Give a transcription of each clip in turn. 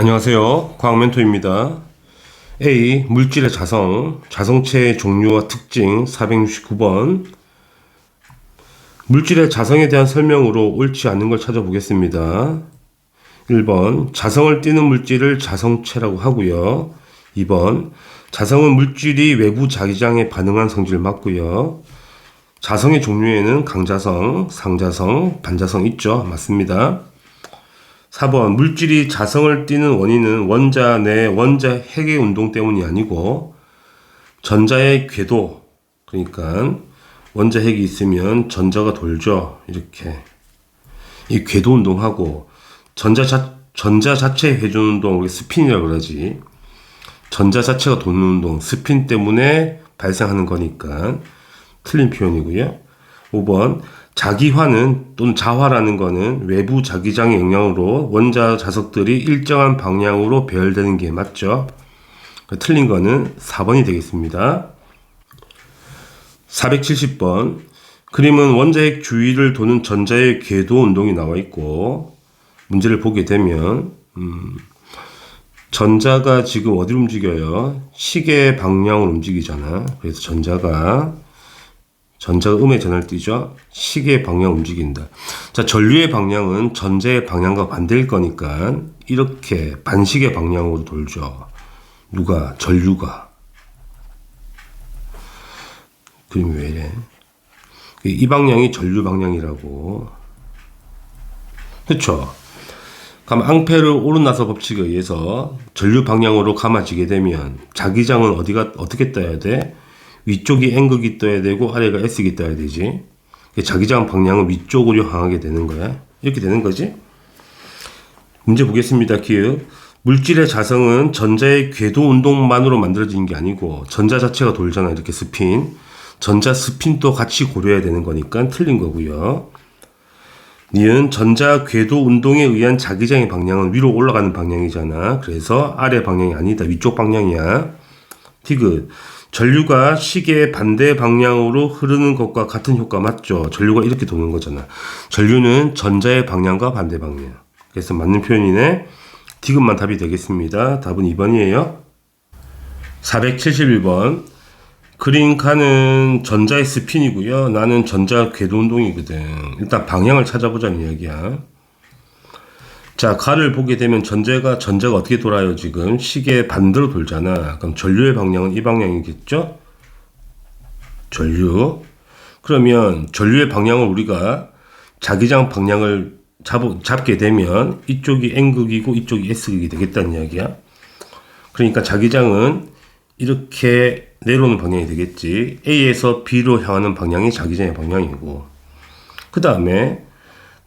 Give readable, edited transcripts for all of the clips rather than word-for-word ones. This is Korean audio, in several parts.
안녕하세요. 과학멘토입니다. A. 물질의 자성, 자성체의 종류와 특징 469번. 물질의 자성에 대한 설명으로 옳지 않은 걸 찾아보겠습니다. 1번. 자성을 띠는 물질을 자성체라고 하고요. 2번. 자성은 물질이 외부 자기장에 반응한 성질을 맞고요. 자성의 종류에는 강자성, 상자성, 반자성 있죠. 맞습니다. 4번. 물질이 자성을 띠는 원인은 원자 내 원자 핵의 운동 때문이 아니고 전자의 궤도, 그러니까 원자 핵이 있으면 전자가 돌죠. 이렇게 이 궤도 운동하고 전자 자체의 회전 운동, 우리 스핀이라고 그러지. 전자 자체가 도는 운동, 스핀 때문에 발생하는 거니까 틀린 표현이고요. 5번. 자기화는 또는 자화라는 거는 외부 자기장의 영향으로 원자 자석들이 일정한 방향으로 배열되는 게 맞죠. 틀린 거는 4번이 되겠습니다. 470번. 그림은 원자핵 주위를 도는 전자의 궤도 운동이 나와 있고, 문제를 보게 되면 전자가 지금 어디로 움직여요? 시계 방향으로 움직이잖아. 그래서 전자가 음의 전하를 띠죠. 시계의 방향을 움직인다. 자, 전류의 방향은 전자의 방향과 반대일 거니까 이렇게 반시계 방향으로 돌죠. 누가? 전류가. 그림이 왜 이래? 이 방향이 전류 방향이라고. 그렇죠? 그럼 앙페르 오른나서 법칙에 의해서 전류 방향으로 감아지게 되면 자기장은 어떻게 떠야 돼? 위쪽이 N극이 떠야 되고 아래가 S극이 떠야 되지. 자기장 방향은 위쪽으로 향하게 되는 거야. 이렇게 되는 거지. 문제 보겠습니다. 기억. 물질의 자성은 전자의 궤도 운동만으로 만들어지는 게 아니고 전자 자체가 돌잖아. 이렇게 스핀. 전자 스핀도 같이 고려해야 되는 거니까 틀린 거고요. 니은 전자 궤도 운동에 의한 자기장의 방향은 위로 올라가는 방향이잖아. 그래서 아래 방향이 아니다. 위쪽 방향이야. 티귿. 전류가 시계의 반대 방향으로 흐르는 것과 같은 효과 맞죠? 전류가 이렇게 도는 거잖아. 전류는 전자의 방향과 반대 방향. 그래서 맞는 표현이네. 디귿만 답이 되겠습니다. 답은 2번이에요. 471번. 그린 칸은 전자의 스핀이고요. 나는 전자 궤도 운동이거든. 일단 방향을 찾아보자는 이야기야. 자, 가를 보게 되면 전자가 어떻게 돌아요? 지금 시계 반대로 돌잖아. 그럼 전류의 방향은 이 방향이겠죠? 전류. 그러면 전류의 방향을 우리가 자기장 방향을 잡게 되면 이쪽이 N극이고 이쪽이 S극이 되겠다는 이야기야. 그러니까 자기장은 이렇게 내려오는 방향이 되겠지. A에서 B로 향하는 방향이 자기장의 방향이고, 그 다음에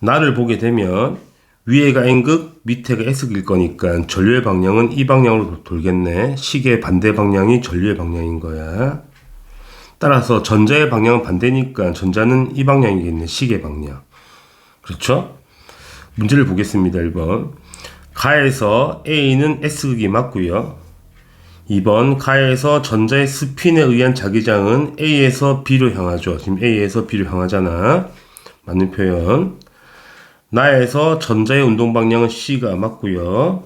나를 보게 되면 위에가 N극, 밑에가 S극일 거니까 전류의 방향은 이 방향으로 돌겠네. 시계의 반대 방향이 전류의 방향인 거야. 따라서 전자의 방향은 반대니까 전자는 이 방향이겠네. 시계 방향. 그렇죠? 문제를 보겠습니다. 1번. 가에서 A는 S극이 맞고요. 2번. 가에서 전자의 스핀에 의한 자기장은 A에서 B로 향하죠. 지금 A에서 B로 향하잖아. 맞는 표현. 나에서 전자의 운동 방향은 C가 맞고요.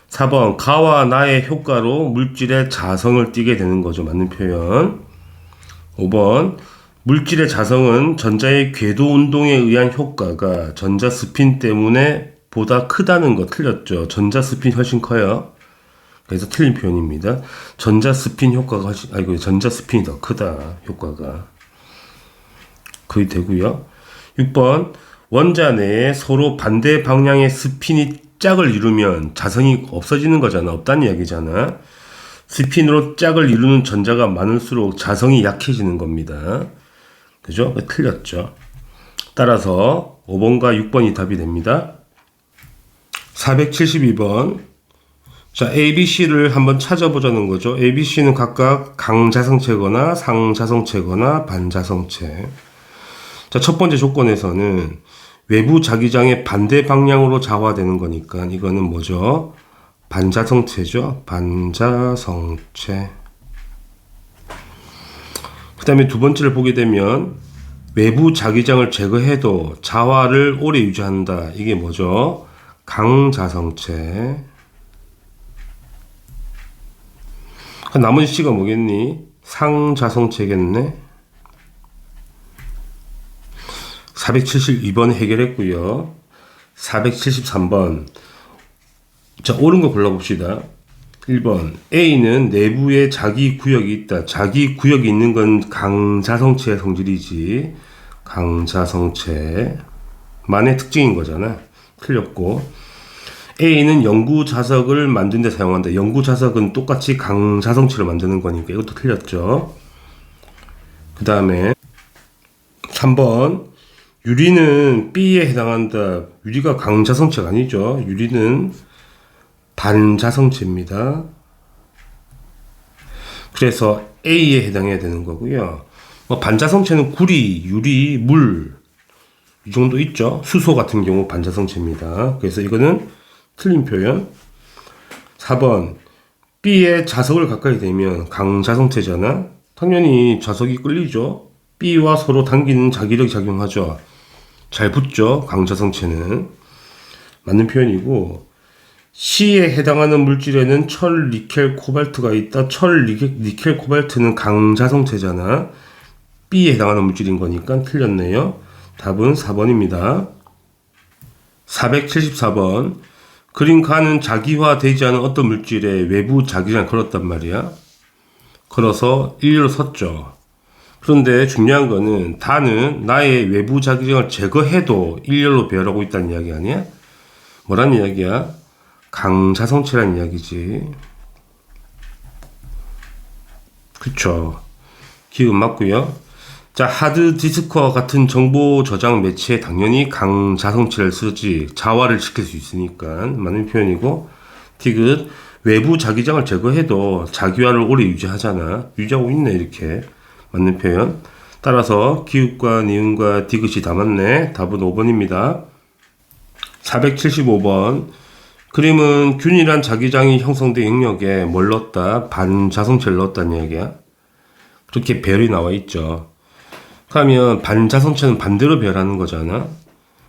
4번. 가와 나의 효과로 물질의 자성을 띠게 되는 거죠. 맞는 표현. 5번. 물질의 자성은 전자의 궤도 운동에 의한 효과가 전자 스핀 때문에 보다 크다는 거 틀렸죠. 전자 스핀 훨씬 커요. 그래서 틀린 표현입니다. 전자 스핀이 더 크다. 효과가. 그게 되고요. 6번. 원자 내에 서로 반대 방향의 스핀이 짝을 이루면 자성이 없어지는 거잖아. 없다는 이야기잖아. 스핀으로 짝을 이루는 전자가 많을수록 자성이 약해지는 겁니다. 그죠? 틀렸죠. 따라서 5번과 6번이 답이 됩니다. 472번. 자, ABC를 한번 찾아보자는 거죠. ABC는 각각 강자성체거나 상자성체거나 반자성체. 자, 첫 번째 조건에서는 외부 자기장의 반대 방향으로 자화되는 거니까 이거는 뭐죠? 반자성체죠. 반자성체. 그 다음에 두 번째를 보게 되면 외부 자기장을 제거해도 자화를 오래 유지한다. 이게 뭐죠? 강자성체. 나머지 C가 뭐겠니? 상자성체겠네. 472번 해결했고요. 473번. 자, 옳은 거 골라봅시다. 1번. A는 내부에 자기 구역이 있다. 자기 구역이 있는 건 강자성체의 성질이지. 강자성체. 만의 특징인 거잖아. 틀렸고. A는 영구 자석을 만드는 데 사용한다. 영구 자석은 똑같이 강자성체를 만드는 거니까 이것도 틀렸죠. 그 다음에 3번. 유리는 B에 해당한다. 유리가 강자성체가 아니죠. 유리는 반자성체입니다. 그래서 A에 해당해야 되는 거고요. 반자성체는 구리, 유리, 물 이 정도 있죠. 수소 같은 경우 반자성체입니다. 그래서 이거는 틀린 표현. 4번. B에 자석을 가까이 대면 강자성체잖아. 당연히 자석이 끌리죠. B와 서로 당기는 자기력이 작용하죠. 잘 붙죠. 강자성체는. 맞는 표현이고, C에 해당하는 물질에는 철, 니켈, 코발트가 있다. 철, 니켈, 코발트는 강자성체잖아. B에 해당하는 물질인 거니까 틀렸네요. 답은 4번입니다. 474번. 그린카는 자기화되지 않은 어떤 물질에 외부 자기장을 걸었단 말이야. 걸어서 일렬로 섰죠. 그런데 중요한 거는 다는 나의 외부 자기장을 제거해도 일렬로 배열하고 있다는 이야기 아니야? 뭐라는 이야기야? 강자성체라는 이야기지. 그쵸. 기억 맞고요. 자, 하드디스크와 같은 정보 저장 매체에 당연히 강자성체를 쓰지. 자화를 시킬 수 있으니까 맞는 표현이고. 디귿. 외부 자기장을 제거해도 자기화를 오래 유지하잖아. 유지하고 있네 이렇게. 맞는 표현. 따라서 기읍과 니은과 디귿이 다 맞네. 답은 5번입니다. 475번. 그림은 균일한 자기장이 형성된 영역에 뭘 넣었다? 반자성체를 넣었다는 이야기야. 그렇게 배열이 나와 있죠. 그러면 반자성체는 반대로 배열하는 거잖아.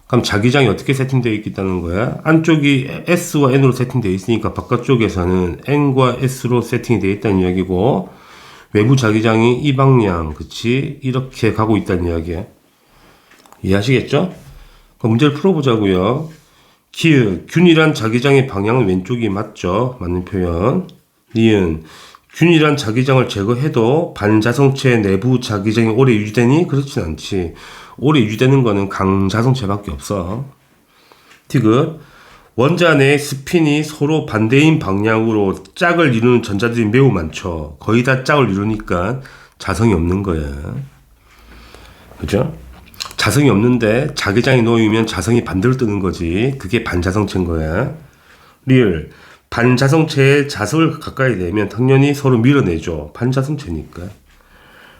그럼 자기장이 어떻게 세팅되어 있겠다는 거야? 안쪽이 S와 N으로 세팅되어 있으니까 바깥쪽에서는 N과 S로 세팅이 되어 있다는 이야기고, 외부 자기장이 이 방향, 그치? 이렇게 가고 있다는 이야기야. 이해하시겠죠? 그럼 문제를 풀어보자고요. 기읍, 균일한 자기장의 방향은 왼쪽이 맞죠? 맞는 표현. 니은, 균일한 자기장을 제거해도 반자성체 내부 자기장이 오래 유지되니? 그렇진 않지. 오래 유지되는 거는 강자성체밖에 없어. 디귿, 원자 내 스핀이 서로 반대인 방향으로 짝을 이루는 전자들이 매우 많죠. 거의 다 짝을 이루니까 자성이 없는 거야. 그죠? 자성이 없는데 자기장이 놓이면 자성이 반대로 뜨는 거지. 그게 반자성체인 거야. 리을, 반자성체에 자석을 가까이 대면 당연히 서로 밀어내죠. 반자성체니까.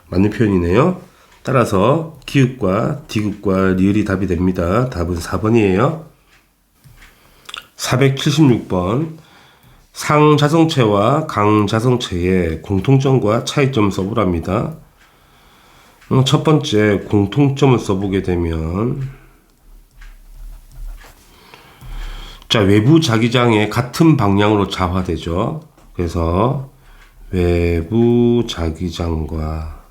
맞는 표현이네요. 따라서 기읍과 디귿과 리을이 답이 됩니다. 답은 4번이에요. 476번. 상자성체와 강자성체의 공통점과 차이점을 써보랍니다. 첫 번째 공통점을 써보게 되면, 자, 외부 자기장의 같은 방향으로 자화되죠. 그래서 외부 자기장과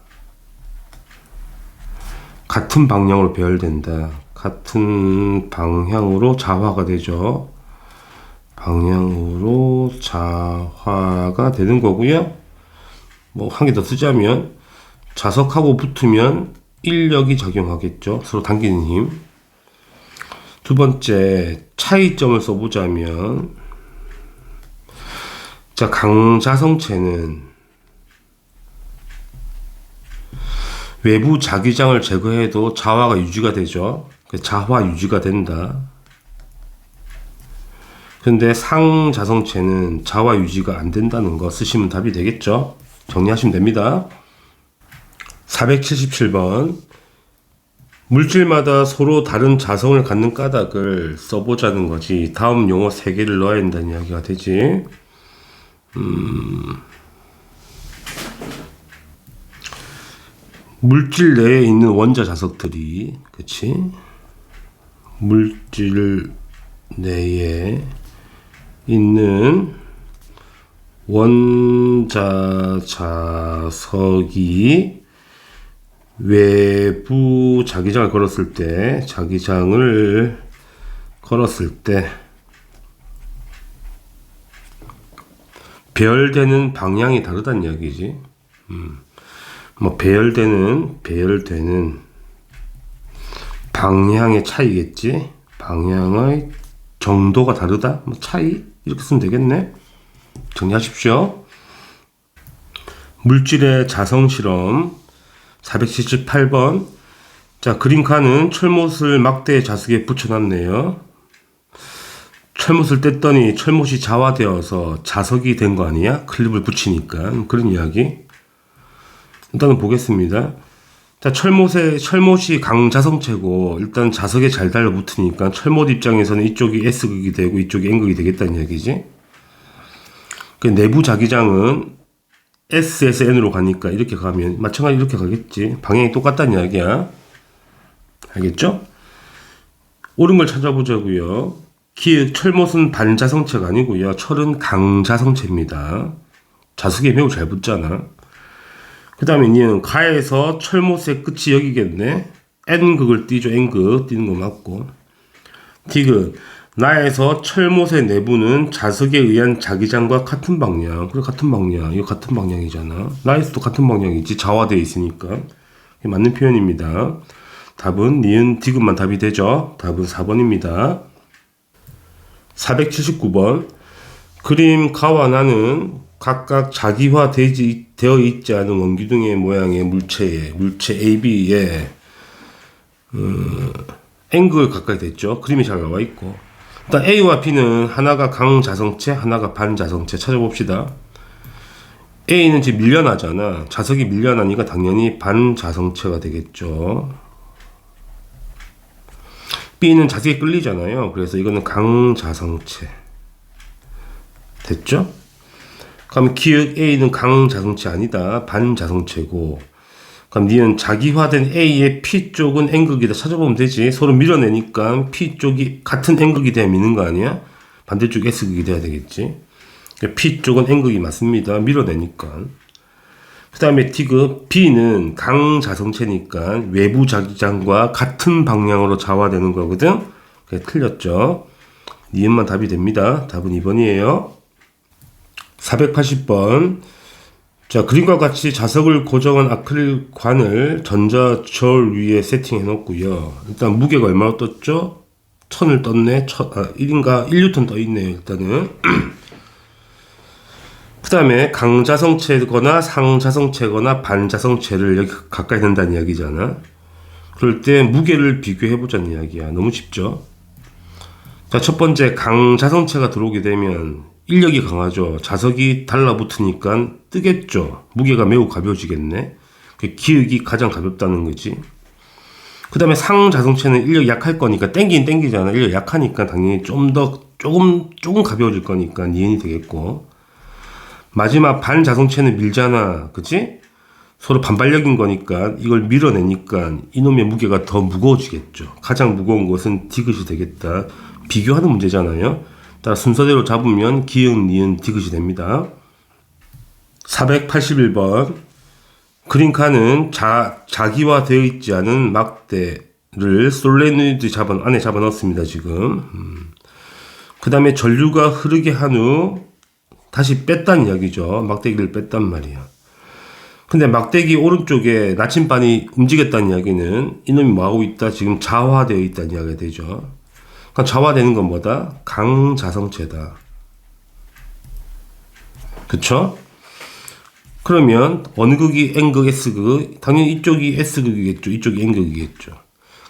같은 방향으로 배열된다. 같은 방향으로 자화가 되죠. 방향으로 자화가 되는 거고요. 뭐 한 개 더 쓰자면, 자석하고 붙으면 인력이 작용하겠죠. 서로 당기는 힘. 두 번째, 차이점을 써보자면, 자, 강자성체는 외부 자기장을 제거해도 자화가 유지가 되죠. 자화 유지가 된다. 근데 상자성체는 자화 유지가 안 된다는 거 쓰시면 답이 되겠죠. 정리하시면 됩니다. 477번. 물질마다 서로 다른 자성을 갖는 까닭을 써보자는 거지. 다음 용어 3개를 넣어야 된다는 이야기가 되지. 물질 내에 있는 원자 자석들이, 그치? 물질 내에 있는 원자 자석이 외부 자기장을 걸었을 때 배열되는 방향이 다르다는 이야기지. 뭐 배열되는 방향의 차이겠지. 방향의 정도가 다르다. 뭐 차이 이렇게 쓰면 되겠네. 정리하십시오. 물질의 자성 실험 478번. 자, 그림칸은 철못을 막대 자석에 붙여놨네요. 철못을 뗐더니 철못이 자화되어서 자석이 된 거 아니야? 클립을 붙이니까. 그런 이야기. 일단은 보겠습니다. 자, 철못이 강자성체고 일단 자석에 잘 달라붙으니까 철못 입장에서는 이쪽이 S극이 되고 이쪽이 N극이 되겠다는 이야기지. 그 내부 자기장은 S에서 N으로 가니까 이렇게 가면 마찬가지로 이렇게 가겠지. 방향이 똑같다는 이야기야. 알겠죠? 옳은 걸 찾아보자고요. 철못은 반자성체가 아니고요. 철은 강자성체입니다. 자석에 매우 잘 붙잖아. 그 다음에 얘는 가에서 철못의 끝이 여기겠네. N극을 띄죠. N극 띄는 거 맞고. D극 나에서 철못의 내부는 자석에 의한 자기장과 같은 방향. 그래, 같은 방향. 이거 같은 방향이잖아. 나에서도 같은 방향이지. 자화되어 있으니까. 이게 맞는 표현입니다. 답은 니은 D극만 답이 되죠. 답은 4번입니다. 479번. 그림 가와 나는 각각 자기화되어 있지 않은 원기둥의 모양의 물체 AB에 N극을 가까이 됐죠. 그림이 잘 나와 있고. 일단 A와 B는 하나가 강자성체, 하나가 반자성체. 찾아봅시다. A는 지금 밀려나잖아. 자석이 밀려나니까 당연히 반자성체가 되겠죠. B는 자석이 끌리잖아요. 그래서 이거는 강자성체. 됐죠? 그럼 기역 A는 강자성체 아니다. 반자성체고. 그럼 니은 자기화된 A의 P 쪽은 N극이다. 찾아보면 되지. 서로 밀어내니까 P 쪽이 같은 N극이 돼야 미는 거 아니야? 반대쪽 S극이 돼야 되겠지. P 쪽은 N극이 맞습니다. 밀어내니까. 그 다음에 T극 B는 강자성체니까 외부 자기장과 같은 방향으로 자화되는 거거든. 그게 틀렸죠. 니은만 답이 됩니다. 답은 2번이에요. 480번. 자, 그림과 같이 자석을 고정한 아크릴관을 전자절 위에 세팅해 놓고요. 일단 무게가 얼마나 떴죠? 1000을 떴네. 1인가 1뉴턴 떠 있네요. 일단은. 그 다음에 강자성체거나 상자성체거나 반자성체를 여기 가까이 둔다는 이야기잖아. 그럴 때 무게를 비교해 보자는 이야기야. 너무 쉽죠? 자, 첫 번째 강자성체가 들어오게 되면 인력이 강하죠. 자석이 달라붙으니까 뜨겠죠. 무게가 매우 가벼워지겠네. 기역이 가장 가볍다는 거지. 그 다음에 상자성체는 인력이 약할 거니까 땡기잖아. 인력 약하니까 당연히 조금 가벼워질 거니까 니은이 되겠고. 마지막 반자성체는 밀잖아. 그치? 서로 반발력인 거니까 이걸 밀어내니까 이놈의 무게가 더 무거워지겠죠. 가장 무거운 것은 디귿이 되겠다. 비교하는 문제잖아요. 따라 순서대로 잡으면 기역, 니은, 디귿이 됩니다. 481번. 그림칸은 자기화되어 있지 않은 막대를 솔레노이드 안에 잡아 넣었습니다. 지금. 그 다음에 전류가 흐르게 한 후 다시 뺐다는 이야기죠. 막대기를 뺐단 말이야. 근데 막대기 오른쪽에 나침반이 움직였다는 이야기는 이놈이 뭐하고 있다? 지금 자화되어 있다는 이야기가 되죠. 그러니까 자화되는 건 뭐다? 강자성체다. 그쵸? 그러면 어느 극이 N극, S극? 당연히 이쪽이 S극이겠죠. 이쪽이 N극이겠죠.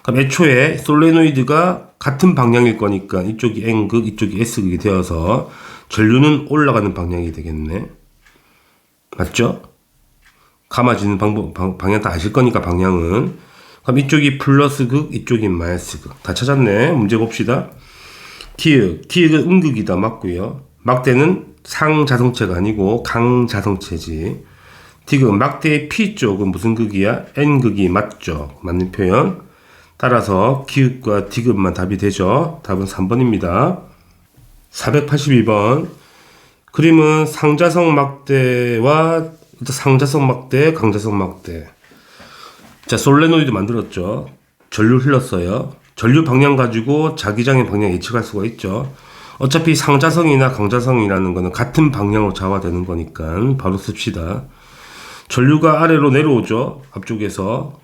그럼 애초에 솔레노이드가 같은 방향일 거니까 이쪽이 N극, 이쪽이 S극이 되어서 전류는 올라가는 방향이 되겠네. 맞죠? 감아지는 방향 다 아실 거니까 방향은. 그럼 이쪽이 플러스 극, 이쪽이 마이너스 극. 다 찾았네. 문제 봅시다. 기역은 음극이다. 맞고요. 막대는 상자성체가 아니고 강자성체지. 디귿 막대의 P 쪽은 무슨 극이야? N극이 맞죠. 맞는 표현. 따라서 기역과 디귿만 답이 되죠. 답은 3번입니다. 482번. 그림은 상자성 막대와 상자성 막대, 강자성 막대. 자, 솔레노이드 만들었죠. 전류 흘렀어요. 전류 방향 가지고 자기장의 방향 예측할 수가 있죠. 어차피 상자성이나 강자성이라는 거는 같은 방향으로 좌화되는 거니까 바로 씁시다. 전류가 아래로 내려오죠. 앞쪽에서.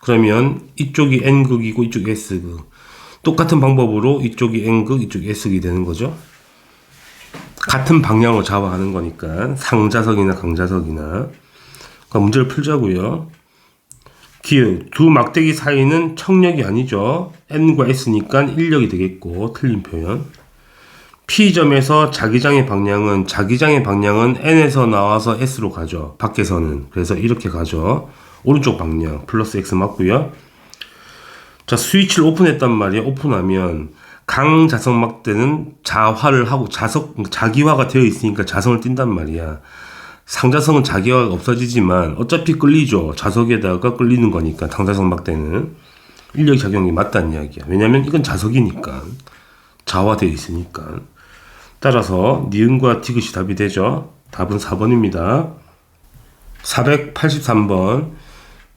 그러면 이쪽이 N극이고 이쪽이 S극. 똑같은 방법으로 이쪽이 N극, 이쪽이 S극이 되는 거죠. 같은 방향으로 좌화하는 거니까 상자석이나 강자석이나. 그러니까 문제를 풀자고요. 기역, 두 막대기 사이는 청력이 아니죠. N과 S니까 인력이 되겠고 틀린 표현. P점에서 자기장의 방향은 N에서 나와서 S로 가죠. 밖에서는. 그래서 이렇게 가죠. 오른쪽 방향 플러스 X 맞고요. 자, 스위치를 오픈했단 말이에요. 오픈하면 강자석 막대는 자화를 하고 자기화가 되어 있으니까 자성을 띈단 말이야. 상자성은 자기화가 없어지지만 어차피 끌리죠. 자석에다가 끌리는 거니까 상자석 막대는 인력 작용이 맞다는 이야기야. 왜냐면 이건 자석이니까 자화되어 있으니까. 따라서 니은과 디귿이 답이 되죠. 답은 4번입니다. 483번.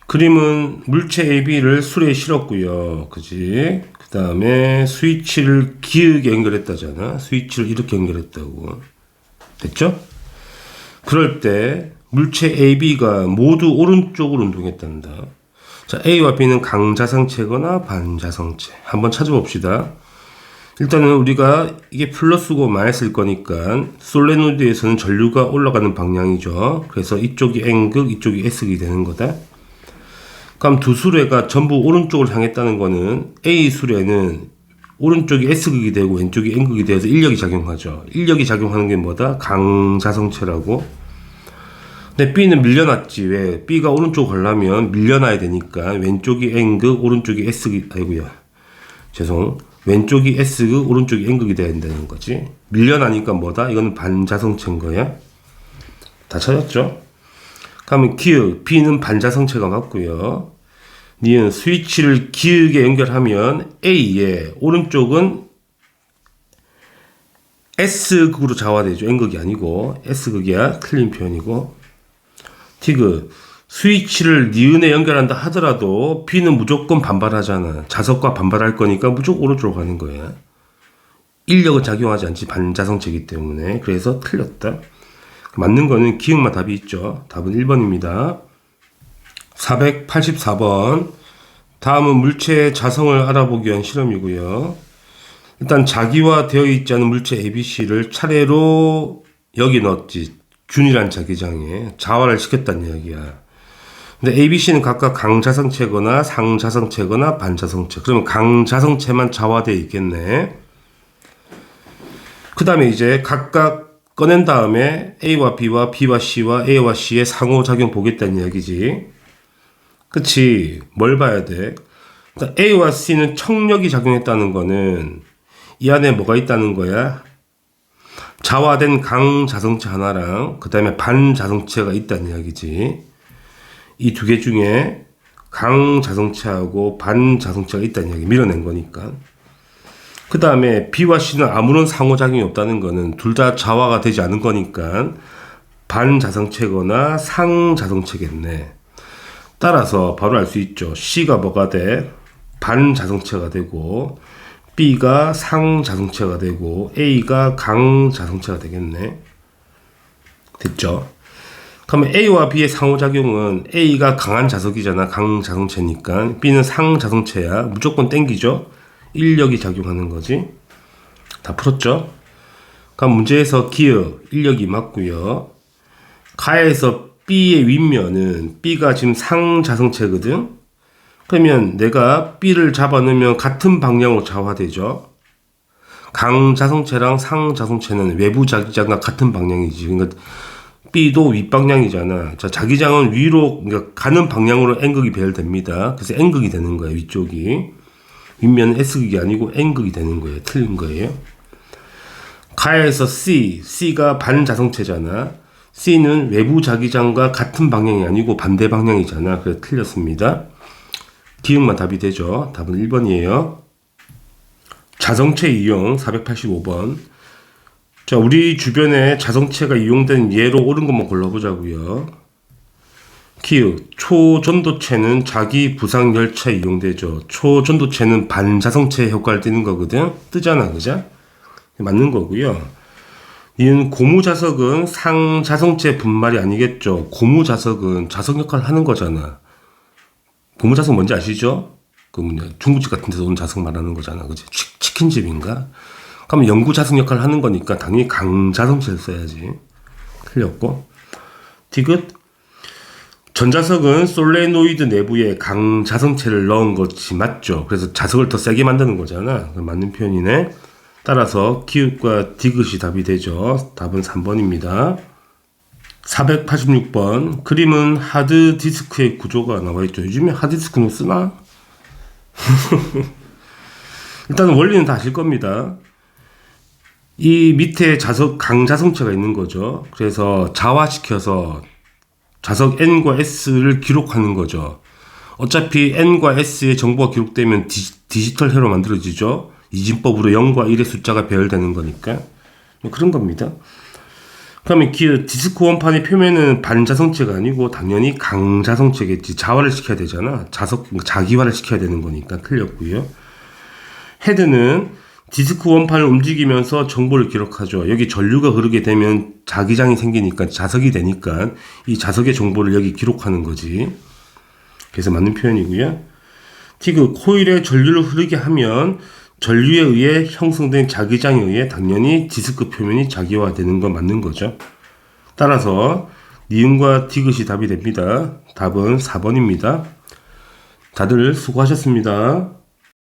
그림은 물체 AB를 수레에 실었고요. 그지? 그 다음에 스위치를 기역에 연결했다잖아. 스위치를 이렇게 연결했다고. 됐죠? 그럴 때 물체 AB가 모두 오른쪽으로 운동했단다. 자, A와 B는 강자성체거나 반자성체. 한번 찾아봅시다. 일단은 우리가 이게 플러스고 마이너스일 거니까 솔레노이드에서는 전류가 올라가는 방향이죠. 그래서 이쪽이 N극, 이쪽이 S극이 되는 거다. 그럼 두 수레가 전부 오른쪽을 향했다는 거는 A 수레는 오른쪽이 S극이 되고 왼쪽이 N극이 되어서 인력이 작용하죠. 인력이 작용하는 게 뭐다? 강자성체라고. 근데 B는 밀려났지. 왜? B가 오른쪽 가려면 밀려나야 되니까 왼쪽이 N극, 오른쪽이 S극이, 아이고야. 죄송. 왼쪽이 S극, 오른쪽이 N극이 돼야 된다는 거지. 밀려나니까 뭐다? 이거는 반자성체인 거야. 다 찾았죠? 그러면 기역, B는 반자성체가 맞고요. 니은 스위치를 기역에 연결하면 A의 오른쪽은 S극으로 좌화되죠. N극이 아니고 S극이야. 틀린 표현이고. 디귿, 스위치를 니은에 연결한다 하더라도 B는 무조건 반발하잖아. 자석과 반발할 거니까 무조건 오른쪽으로 가는 거야. 인력은 작용하지 않지. 반자성체이기 때문에. 그래서 틀렸다. 맞는 거는 기역만 답이 있죠. 답은 1번입니다. 484번. 다음은 물체의 자성을 알아보기 위한 실험이고요. 일단 자기화되어 있지 않은 물체 ABC를 차례로 여기 넣었지. 균일한 자기장에 자화를 시켰다는 이야기야. 근데 ABC는 각각 강자성체거나 상자성체거나 반자성체. 그러면 강자성체만 자화되어 있겠네. 그 다음에 이제 각각 꺼낸 다음에 A와 B와 B와 C와 A와 C의 상호작용 보겠다는 이야기지. 그치? 뭘 봐야 돼? 그러니까 A와 C는 청력이 작용했다는 거는 이 안에 뭐가 있다는 거야? 자화된 강자성체 하나랑 그 다음에 반자성체가 있다는 이야기지. 이 두 개 중에 강자성체하고 반자성체가 있다는 이야기 밀어낸 거니까. 그 다음에 B와 C는 아무런 상호작용이 없다는 거는 둘 다 자화가 되지 않은 거니까 반자성체거나 상자성체겠네. 따라서 바로 알 수 있죠. C가 뭐가 돼? 반자성체가 되고 B가 상자성체가 되고 A가 강자성체가 되겠네. 됐죠? 그러면 A와 B의 상호작용은 A가 강한 자석이잖아. 강자성체니까. B는 상자성체야. 무조건 땡기죠? 인력이 작용하는 거지. 다 풀었죠? 그럼 문제에서 기역, 인력이 맞고요. 가에서 B의 윗면은 B가 지금 상자성체거든. 그러면 내가 B를 잡아놓으면 같은 방향으로 좌화되죠. 강자성체랑 상자성체는 외부 자기장과 같은 방향이지. 그러니까 B도 윗방향이잖아. 자, 자기장은 위로, 그러니까 가는 방향으로 N극이 배열됩니다. 그래서 N극이 되는 거예요, 위쪽이. 윗면은 S극이 아니고 N극이 되는 거예요. 틀린 거예요. 가에서 C가 반자성체잖아. C는 외부 자기장과 같은 방향이 아니고 반대 방향이잖아. 그래서 틀렸습니다. 기역만 답이 되죠. 답은 1번이에요. 자성체 이용 485번. 자, 우리 주변에 자성체가 이용된 예로 옳은 것만 골라보자고요. 키읔, 초전도체는 자기 부상 열차에 이용되죠. 초전도체는 반자성체 효과를 띠는 거거든. 뜨잖아, 그죠? 맞는 거고요. 이는 고무자석은 상자성체 분말이 아니겠죠. 고무자석은 자석 역할을 하는 거잖아. 고무자석 뭔지 아시죠? 그 뭐냐, 중국집 같은 데서 온 자석 말하는 거잖아, 그지? 치킨집인가? 그러면 영구자석 역할을 하는 거니까 당연히 강자성체를 써야지. 틀렸고. 디귿. 전자석은 솔레노이드 내부에 강자성체를 넣은 것이 맞죠. 그래서 자석을 더 세게 만드는 거잖아. 맞는 표현이네. 따라서 키읔과 디귿이 답이 되죠. 답은 3번입니다. 486번. 그림은 하드디스크의 구조가 나와있죠. 요즘에 하드디스크는 쓰나? 일단 원리는 다 아실 겁니다. 이 밑에 강자성체가 있는 거죠. 그래서 자화시켜서 자석 N과 S를 기록하는 거죠. 어차피 N과 S의 정보가 기록되면 디지털 회로 만들어지죠. 이진법으로 0과 1의 숫자가 배열되는 거니까. 뭐 그런 겁니다. 그러면 디스크 원판의 표면은 반자성체가 아니고 당연히 강자성체겠지. 자화를 시켜야 되잖아. 자기화를 시켜야 되는 거니까 틀렸고요. 헤드는 디스크 원판을 움직이면서 정보를 기록하죠. 여기 전류가 흐르게 되면 자기장이 생기니까 자석이 되니까 이 자석의 정보를 여기 기록하는 거지. 그래서 맞는 표현이고요. 티그, 코일에 전류를 흐르게 하면 전류에 의해 형성된 자기장에 의해 당연히 디스크 표면이 자기화되는 건 맞는 거죠. 따라서 니은과 디귿이 답이 됩니다. 답은 4번입니다. 다들 수고하셨습니다.